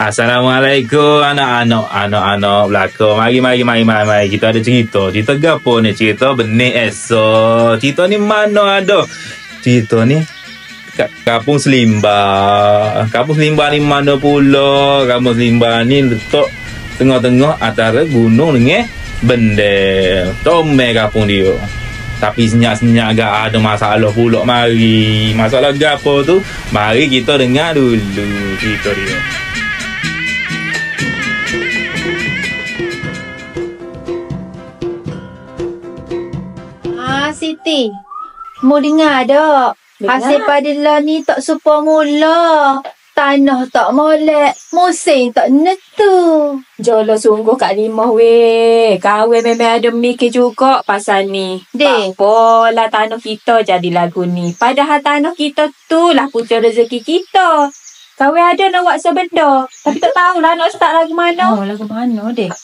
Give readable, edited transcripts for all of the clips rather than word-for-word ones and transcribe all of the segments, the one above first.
Assalamualaikum anak-anak belakang. Mari. Kita ada cerita gapo ni? Cerita benih esok. Cerita ni mana ada? Cerita ni kat Kampung Selimba. Kampung Selimba ni mana pula? Kampung Selimba ni letak tengah-tengah antara gunung dengan Bendel. Comel kampung dia. Tapi senyap-senyap agak ada masalah pula. Mari. Masalah gapo tu? Mari kita dengar dulu cerita dia. Siti, mau dengar tak? Hasil padilah ni tak sepa mula. Tanah tak molek, musim tak netu. Jolo sungguh Kak Limah weh. Kawan memang ada mikir juga pasal ni. Dek. Apalah tanah kita jadi lagu ni. Padahal tanah kita tu lah punca rezeki kita. Kawan ada nak buat sebenda. Tapi tak tahulah nak start lagu mana. Oh, lagu mana, Dek?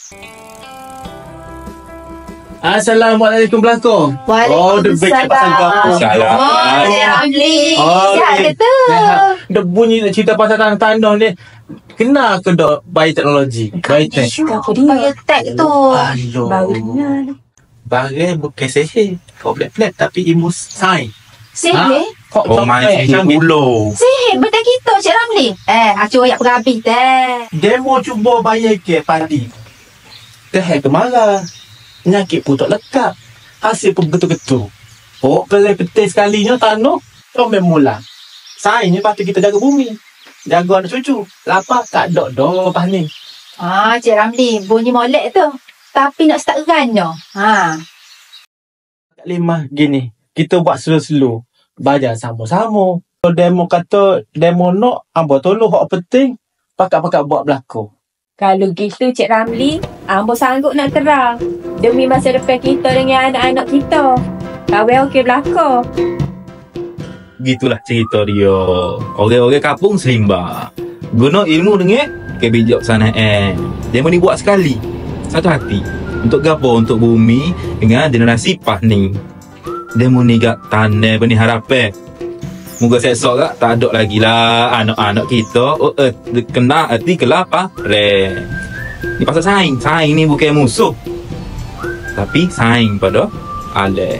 Assalamualaikum belakang. Waalaikumsalam. Ramli. Sihat ke tu? Dah bunyi nak cerita pasal tanah ni. Kena ke dok bayi teknologi? Bayi tek. Biotek tu. Aduh. Bagai bukan sihir. Kau flat tapi ilmu sains. Sihir? Kau main sihir ulo. Sihir benda kita, Cik Ramli. Acu ayak berhabis teh. Demo cuba bayar ke padi. Teh kemarah. Nyakit pun tak lekat. Hasil pun betul-betul. Oh, petai sekalinya tanah. Kau memula. Sainsnya patut kita jaga bumi. Jaga anak cucu. Lapar tak ada dah lepas ni. Cik Ramli, bunyi molek tu. Tapi nak start rana. Kak Limah gini. Kita buat slow-slow. Baca sama-sama. Kalau demo kata, demo nak, ambo tolong hak penting. Pakat-pakat buat belakang. Kalau gitu Cik Ramli, ambo sanggup nak terang. Demi masa depan kita dengan anak-anak kita. Kawan okey belakang. Gitulah cerita dia. Orang-orang Kampung Selimba guna ilmu dengan kebijaksanaan. Dia ni buat sekali. Satu hati. Untuk gapo? Untuk bumi dengan generasi pas ni. Dia ni gak tanah benih harapan. Moga sesok gak tak ada lagi lah anak-anak kita kena erti kelapa re. Ni pasal saing. Saing ni bukan musuh. Tapi saing pada ale.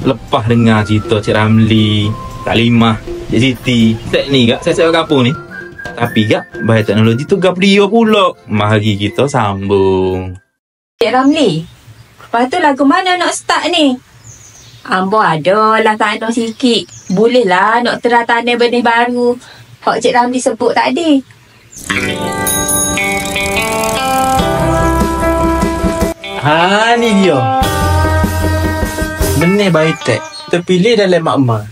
Lepas dengar cerita Cik Ramli, Kak Limah, Cik Siti, set ni gak saya kampung ni. Tapi gak bahaya teknologi tu gak dia pula. Mari kita sambung. Cik Ramli, lepas tu lagu mana nak start ni? Ambo ada lah tanah sikit. Boleh lah nak terang tanah benih baru. Hak Cik Ramli sebut tadi. Ni dia. Benih biotek. Terpilih dalam makmal.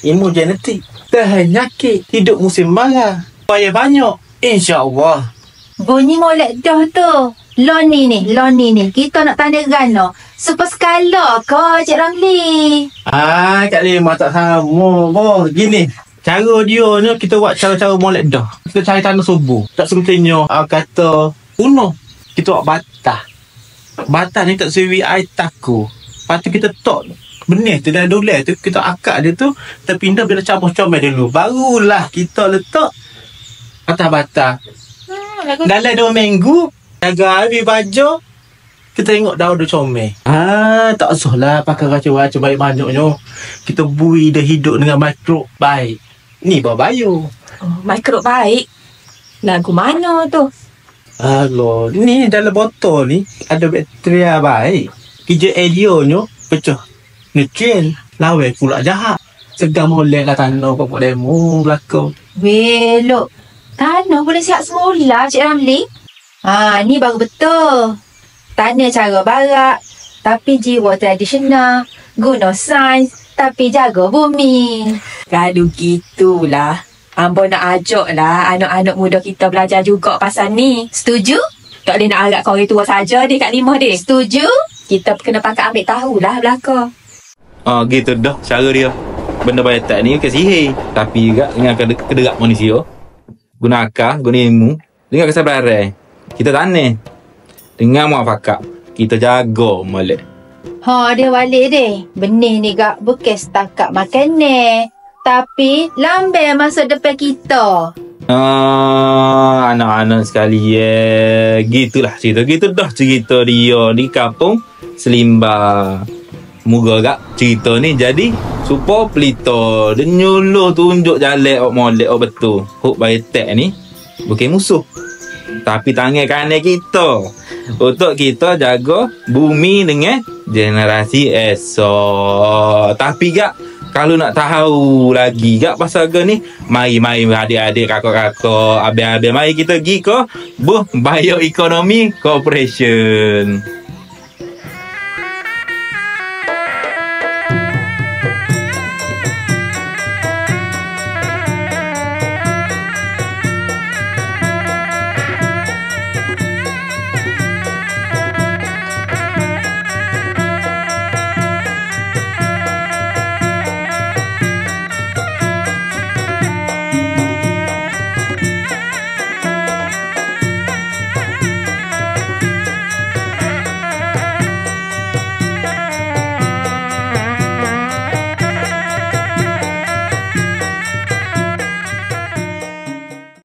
Ilmu genetik. Tahan nyakit. Hidup musim marah. Bayar banyak. InsyaAllah. Bunyi molek dah tu. Loni ni. Kita nak tanda rana. Super skala ke, Cik Ramli? Kak Limah tak sama. Gini. Cara dia ni kita buat cara-cara molek dah. Kita cari tanah subur. Tak semestinya kata kuno. Kita buat batah. Batah ni tak sewi air taku. Lepas tu kita tok benih tu dah doleh tu. Kita akak dia tu. Kita pindah bila comel dulu. Barulah kita letak atas batah. Dalam 2 minggu. Jaga habis baju. Kita tengok daun dia comel. Tak usah lah pakai racun-racun baik banyaknya. Kita bui dia hidup dengan mikro baik. Ni bayu. Mikro baik? Lagu mana tu? Alah, ni dalam botol ni ada bakteria baik. Kerja elionyo pecah nutrien. Lawan pula jahat. Segar molek lah tanah pokok demo belakang. Weh, look. Tanah boleh siap semula, Cik Ramli. Ni baru betul. Tanah cara barat, tapi jiwa tradisional. Guna sains, tapi jaga bumi. Kalau gitulah, ambo nak ajak lah anak-anak muda kita belajar juga pasal ni. Setuju? Tak boleh nak harap kau orang tua saja deh Kak Limah deh. Setuju? Kita kena pakai ambil tahulah belakang. Gitu dah cara dia. Benda biotek ni bukan sihir. Tapi juga dengan kederak manusia. Guna akal, guna ilmu. Dengan kesabaran. kita tanam dengan muafakat. Kita jaga molek. Dia balik deh. Benih ni gak bukan setakat makan ni. Tapi lambai masa depan kita. Anak-anak sekali gitulah cerita. Gitu dah cerita dia di kampung Selimba. Moga gak cerita ni jadi supaya pelita dia nyuluh tunjuk jalan molek betul. Hok biotek ni bukan musuh, tapi tangan kanan kita untuk kita jaga bumi dengan generasi esok. Tapi gak kalau nak tahu lagi gak pasal ni, mari adik-adik, kakak-kakak, abang-abang, mari kita pergi ke Bioeconomy Corporation.